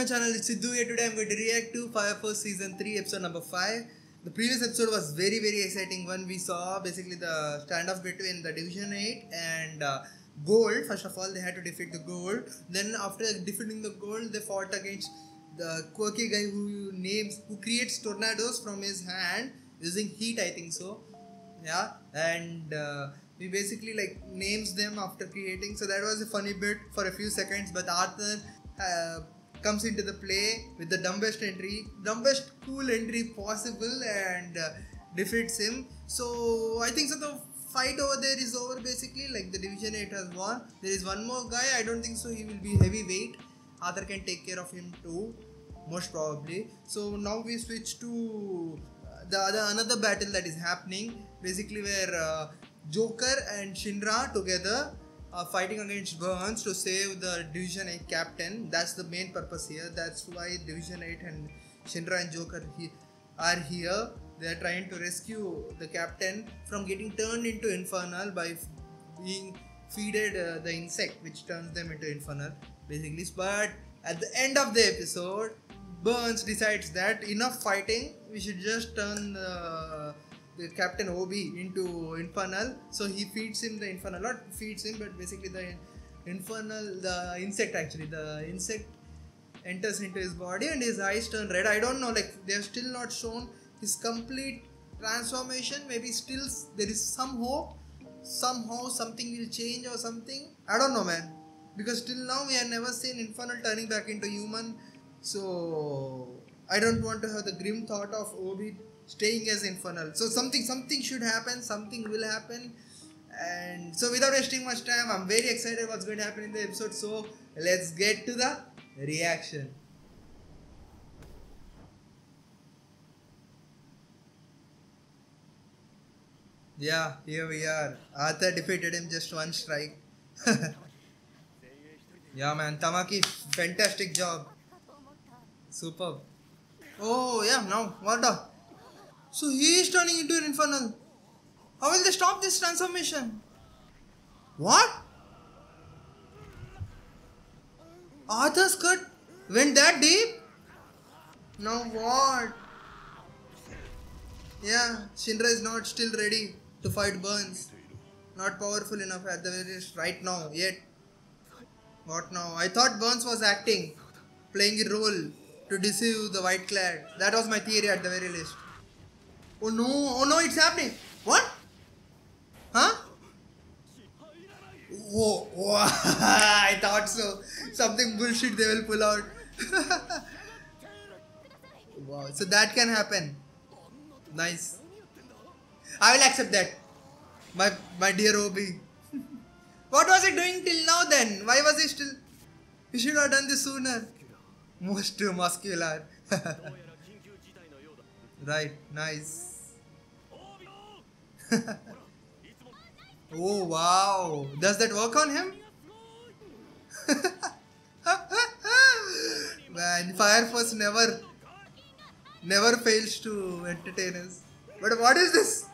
my channel, it's Sidhu here. Today I'm going to react to Fire Force Season 3 episode number 5. The previous episode was very exciting one. We saw basically the standoff between the Division 8 and Gold. First of all, they had to defeat the Gold. Then after defeating the Gold, they fought against the quirky guy who creates tornadoes from his hand using heat, I think so. Yeah, and we basically like names them after creating. So that was a funny bit for a few seconds, but Arthur comes into the play with the dumbest cool entry possible and defeats him. So I think so the fight over there is over basically. Like the Division 8 has won. There is one more guy. I don't think so he will be heavyweight. Arthur can take care of him too, most probably. So now we switch to another battle that is happening, basically where Joker and Shinra together are fighting against Burns to save the Division 8 captain. That's the main purpose here. That's why Division 8 and Shinra and Joker are here. They are trying to rescue the captain from getting turned into Infernal by being feeded the insect which turns them into Infernal basically. But at the end of the episode, Burns decides that enough fighting, we should just turn the Captain Obi into Infernal. So he feeds him the Infernal, not feeds him, but basically the insect enters into his body and his eyes turn red. I don't know, like they have still not shown his complete transformation. Maybe still there is some hope, somehow something will change or something. I don't know, man, because till now we have never seen Infernal turning back into human. So I don't want to have the grim thought of Obi staying as Infernal. So something should happen, something will happen. And so without wasting much time, I'm very excited what's going to happen in the episode. So let's get to the reaction. Yeah, here we are. Arthur defeated him just one strike. Yeah, man, Tamaki, fantastic job. Superb. Oh yeah, now what the? So he is turning into an Infernal. How will they stop this transformation? What? Arthur's cut went that deep? Now what? Yeah, Shinra is not still ready to fight Burns. Not powerful enough at the very least right now yet. What now? I thought Burns was acting, playing a role to deceive the White Clad. That was my theory at the very least. Oh no, it's happening. What? Huh? Whoa, I thought so. Something bullshit they will pull out. Wow, so that can happen. Nice. I will accept that. My dear Obi. What was he doing till now then? Why was he still? He should have done this sooner. Most muscular. Right, nice. Oh wow, does that work on him? Man, Fire Force never fails to entertain us. But what is this?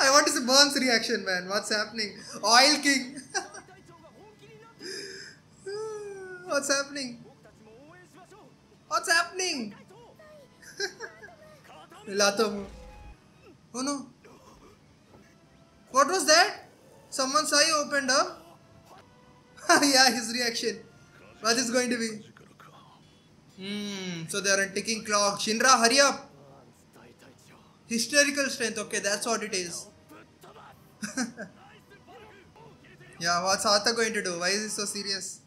I want to see Burns' reaction, man. What's happening? Oil King. What's happening? What's happening? Latomo. Oh no. What was that? Someone's eye opened up. Yeah, his reaction. What is going to be? So they are on ticking clock. Shinra, hurry up. Hysterical strength. Okay, that's what it is. Yeah, what's Arthur going to do? Why is he so serious?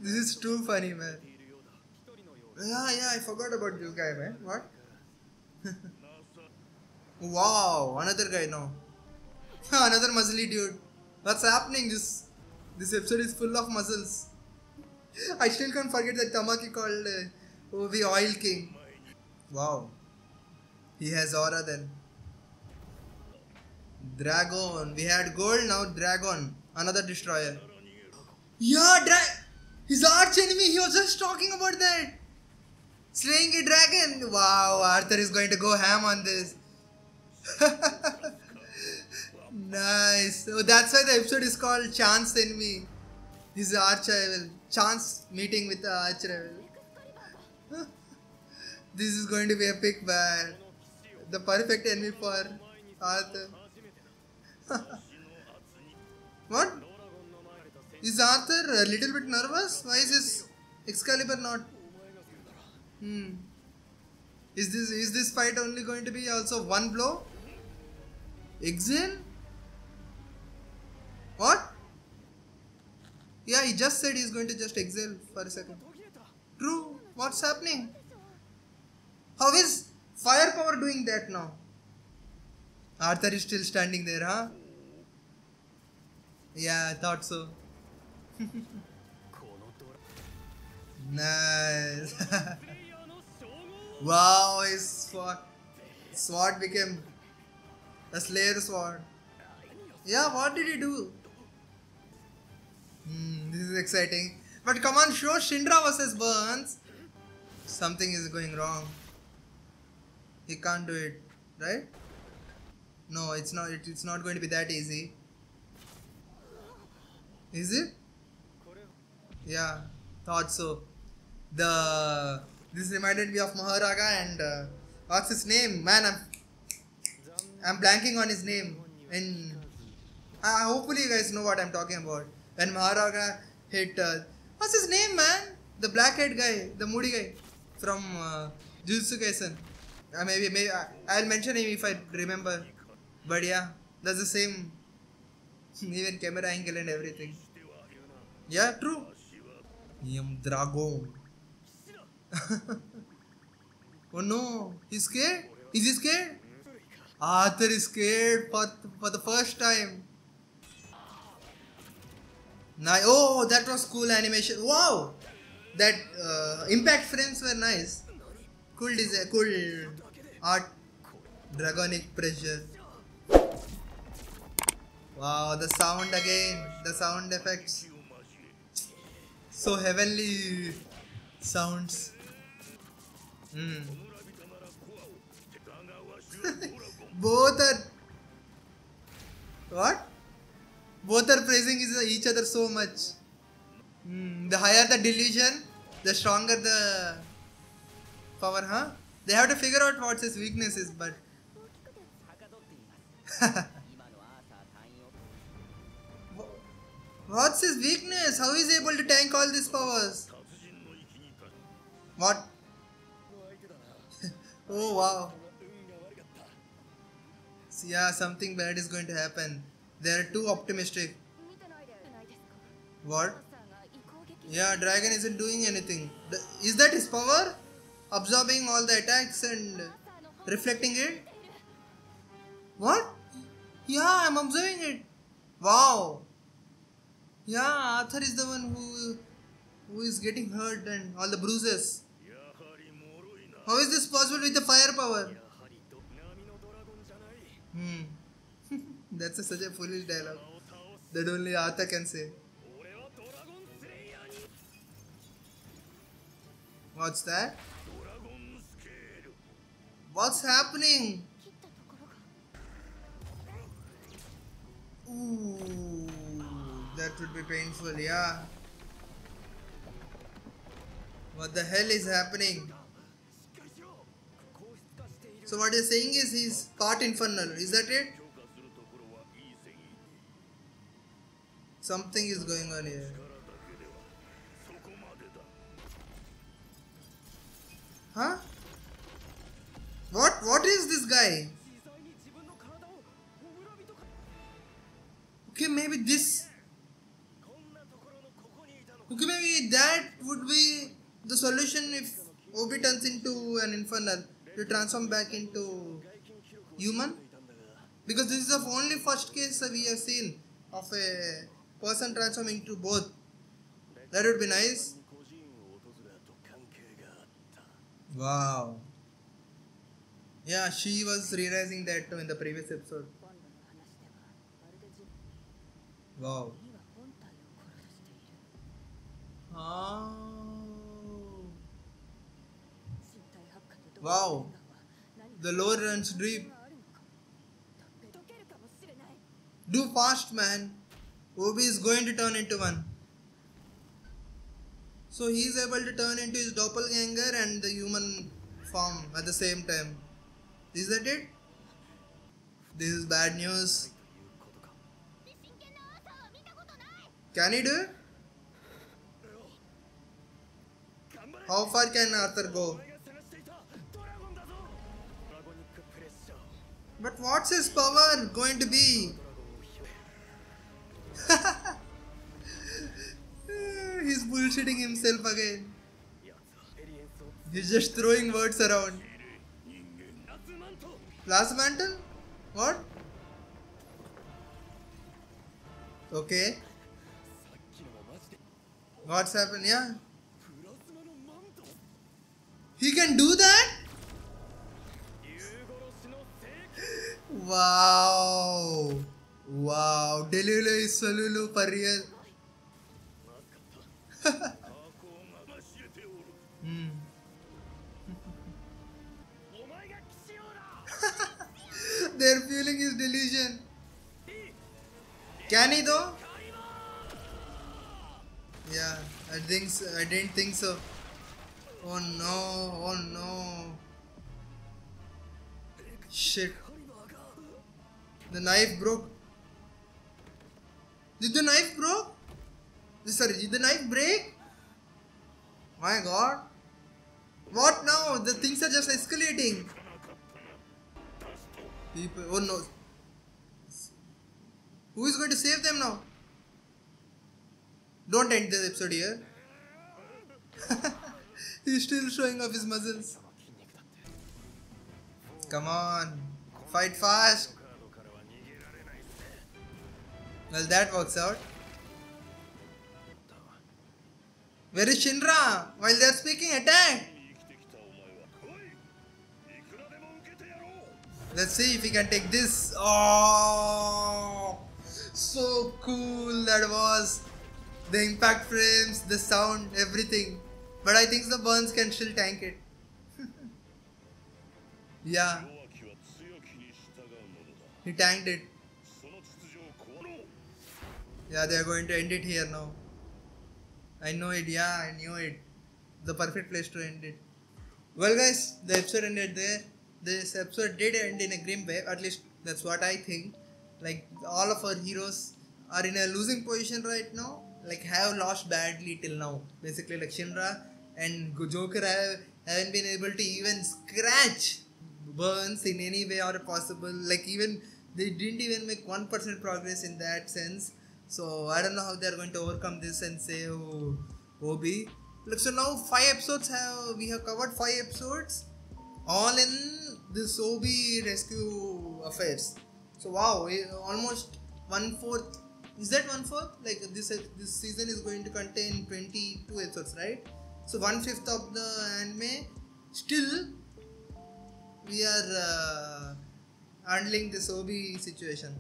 This is too funny, man. Yeah, I forgot about this guy, man. What? Wow, another guy now. Another muscly dude. What's happening? This episode is full of muscles. I still can't forget that Tamaki called Obi Oil King. Wow. He has aura then. Dragon. We had gold, now dragon. Another destroyer. Yeah, his arch enemy. He was just talking about that. Slaying a dragon. Wow, Arthur is going to go ham on this. Nice. So that's why the episode is called Chance Enemy. This is arch rival. Chance meeting with the arch rival. This is going to be epic, man. The perfect enemy for Arthur. What? Is Arthur a little bit nervous? Why is his Excalibur not? Hmm. Is this fight only going to be also one blow? Exile? What? Yeah, he just said he's going to just exile for a second. True. What's happening? How is firepower doing that now? Arthur is still standing there, huh? Yeah, I thought so. Nice. Wow, his sword became a Slayer sword. Yeah, what did he do? This is exciting. But come on, show Shindra versus Burns. Something is going wrong. He can't do it, right? No, it's not. It's not going to be that easy. Is it? Yeah, thought so. This reminded me of Maharaga and what's his name? Man, I'm blanking on his name. And hopefully you guys know what I'm talking about. When Maharaga hit what's his name, man? The black-haired guy, the moody guy from Jujutsu Kaisen. Maybe I'll mention him if I remember. But yeah, that's the same. Even camera angle and everything. Yeah, true. Dragon. Oh no, he's scared? Is he scared? Arthur is scared for the first time. Oh, that was cool animation. Wow! That impact frames were nice. Cool design, cool art. Dragonic pressure. Wow, the sound again. The sound effects. So heavenly sounds. Both are... What? Both are praising each other so much. The higher the delusion, the stronger the power, huh? They have to figure out what his weakness is, but... What's his weakness? How is he able to tank all these powers? What? Oh wow. Yeah, something bad is going to happen. They are too optimistic. What? Yeah, dragon isn't doing anything. Is that his power? Absorbing all the attacks and reflecting it? What? Yeah, I'm observing it. Wow. Yeah, Arthur is the one who is getting hurt and all the bruises. How is this possible with the firepower? That's such a foolish dialogue that only Arthur can say. What's that? What's happening? Ooh, that would be painful, yeah. What the hell is happening? So what you're saying is he's part infernal, is that it? Something is going on here. Huh? What is this guy? Okay, maybe this... Okay, maybe that would be the solution if Obi turns into an infernal. To transform back into human. Because this is the only first case we have seen of a person transforming to both. That would be nice. Wow. Yeah, she was realizing that in the previous episode. Wow. Oh. Wow. The lore runs deep. Do fast, man. Obi is going to turn into one. So he is able to turn into his doppelganger and the human form at the same time. Is that it? This is bad news. Can he do it? How far can Arthur go? But what's his power going to be? He's bullshitting himself again. He's just throwing words around. Last mantle? What? Okay. What's happened? Yeah. He can do that? Wow. Wow. Delulu is Solulu for real. They're fueling his delusion. Can he though? Yeah, I think so. I didn't think so. Oh no, oh no. Shit. The knife broke. Did the knife broke? Sorry, did the knife break? My god. What now? The things are just escalating. People, oh no. Who is going to save them now? Don't end this episode here. He's still showing off his muscles. Come on. Fight fast. Well, that works out. Where is Shinra? While they are speaking, attack! Let's see if he can take this. Oh, so cool that was. The impact frames, the sound, everything. But I think the burns can still tank it. Yeah. He tanked it. Yeah, they are going to end it here now. I know it, yeah, I knew it. The perfect place to end it. Well guys, the episode ended there. This episode did end in a grim way, at least that's what I think. Like, all of our heroes are in a losing position right now. Like, have lost badly till now. Basically, like Shinra and Joker haven't been able to even scratch Burns in any way or possible. Like, even they didn't even make 1% progress in that sense. So I don't know how they are going to overcome this and save Obi. Look, so now we have covered 5 episodes, all in this Obi rescue affairs. So wow, almost 1/4. Is that 1/4? Like this season is going to contain 22 episodes, right? So 1/5 of the anime. Still, we are handling this Obi situation.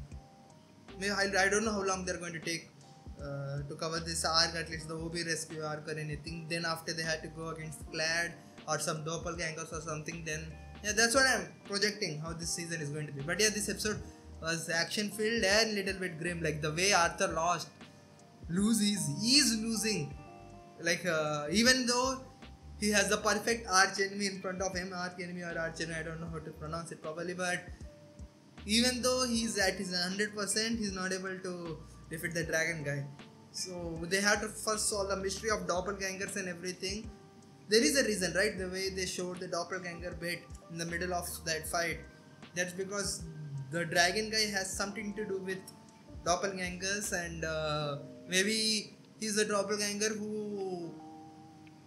Maybe I don't know how long they're going to take to cover this arc, at least the Obi rescue arc or anything. Then after they had to go against Clad or some doppelgangers or something. Then yeah, that's what I'm projecting how this season is going to be. But yeah, this episode was action filled and little bit grim. Like the way Arthur he's losing. Like even though he has the perfect arch enemy in front of him, arch enemy or arch enemy, I don't know how to pronounce it properly, but even though he's at his 100%, he's not able to defeat the dragon guy. So they have to first solve the mystery of doppelgangers and everything. There is a reason, right? The way they showed the doppelganger bit in the middle of that fight. That's because the dragon guy has something to do with doppelgangers, and maybe he's a doppelganger who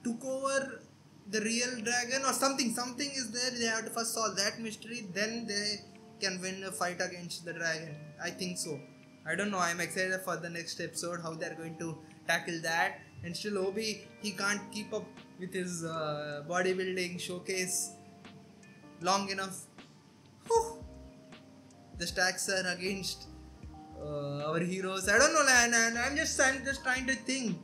took over the real dragon or something. Something is there. They have to first solve that mystery, then they can win a fight against the dragon. I think so. I don't know. I'm excited for the next episode, how they're going to tackle that. And still Obi, he can't keep up with his bodybuilding showcase long enough. Whew. The stacks are against our heroes. I don't know, and I'm just trying to think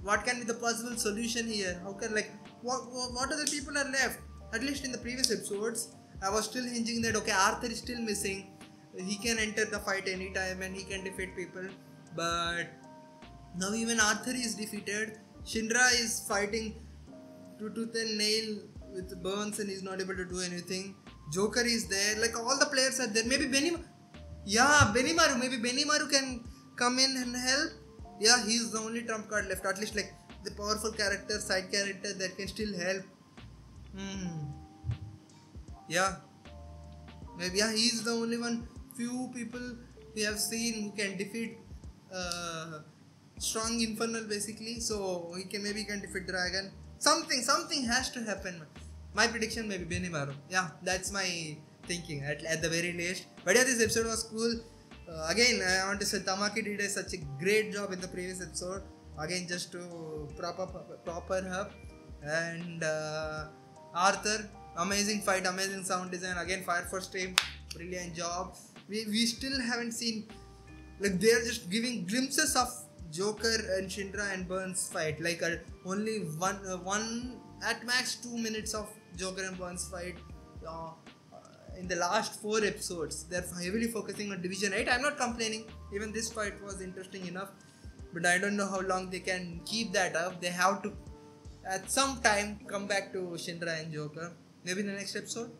what can be the possible solution here. How can, like, what other people are left? At least in the previous episodes, I was still hinging that okay, Arthur is still missing, he can enter the fight anytime and he can defeat people. But now even Arthur is defeated. Shinra is fighting tooth and nail with Burns and he's not able to do anything. Joker is there. Like all the players are there. Maybe Benimaru. Maybe Benimaru can come in and help. Yeah, he's the only trump card left. At least like the powerful character, side character that can still help. Yeah. Maybe he's the only one. Few people we have seen who can defeat strong Infernal basically. So he can defeat Dragon. Something has to happen. My prediction maybe Benimaru. Yeah, that's my thinking at the very least. But yeah, this episode was cool. Again, I want to say Tamaki did such a great job in the previous episode. Again, just to prop her up. And Arthur, amazing fight, amazing sound design. Again, Fire Force team, brilliant job. We still haven't seen, like they are just giving glimpses of Joker and Shinra and Burns fight. Like only one at max 2 minutes of Joker and Burns fight. In the last 4 episodes, they're heavily focusing on Division 8. I'm not complaining. Even this fight was interesting enough. But I don't know how long they can keep that up. They have to, at some time, come back to Shinra and Joker. Maybe in the next episode.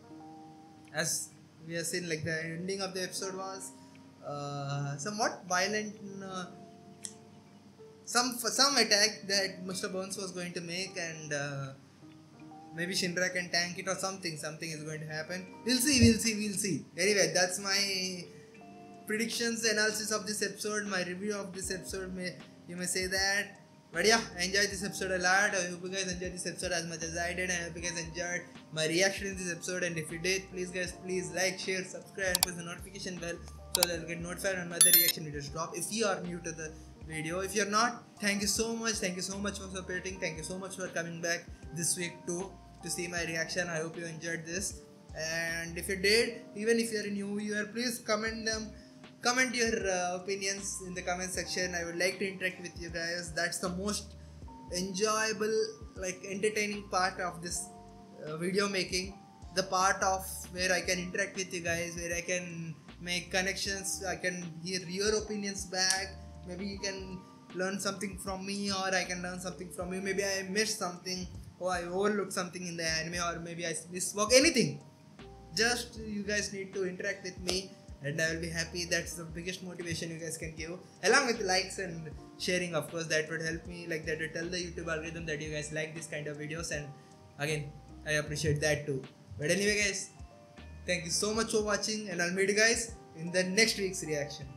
As we have seen, like the ending of the episode was somewhat violent. Some attack that Mr. Burns was going to make, and maybe Shinra can tank it or something. Something is going to happen. We'll see. Anyway, that's my predictions, analysis of this episode, my review of this episode. You may say that. But yeah, I enjoyed this episode a lot. I hope you guys enjoyed this episode as much as I did. I hope you guys enjoyed my reaction in this episode. And if you did, please like, share, subscribe, and press the notification bell so that you'll get notified on my other reaction videos drop. If you are new to the video, if you're not, thank you so much for supporting. Thank you so much for coming back this week too to see my reaction. I hope you enjoyed this. And if you did, even if you're a new viewer, please comment your opinions in the comment section. I would like to interact with you guys. That's the most enjoyable, like entertaining part of this video making. The part of where I can interact with you guys, where I can make connections, I can hear your opinions back. Maybe you can learn something from me, or I can learn something from you. Maybe I missed something, or I overlooked something in the anime, or maybe I misspoke, anything. Just you guys need to interact with me, and I will be happy. That's the biggest motivation you guys can give, along with likes and sharing, of course. That would help me, like that would tell the YouTube algorithm that you guys like this kind of videos, and again, I appreciate that too. But anyway guys, thank you so much for watching, and I'll meet you guys in the next week's reaction.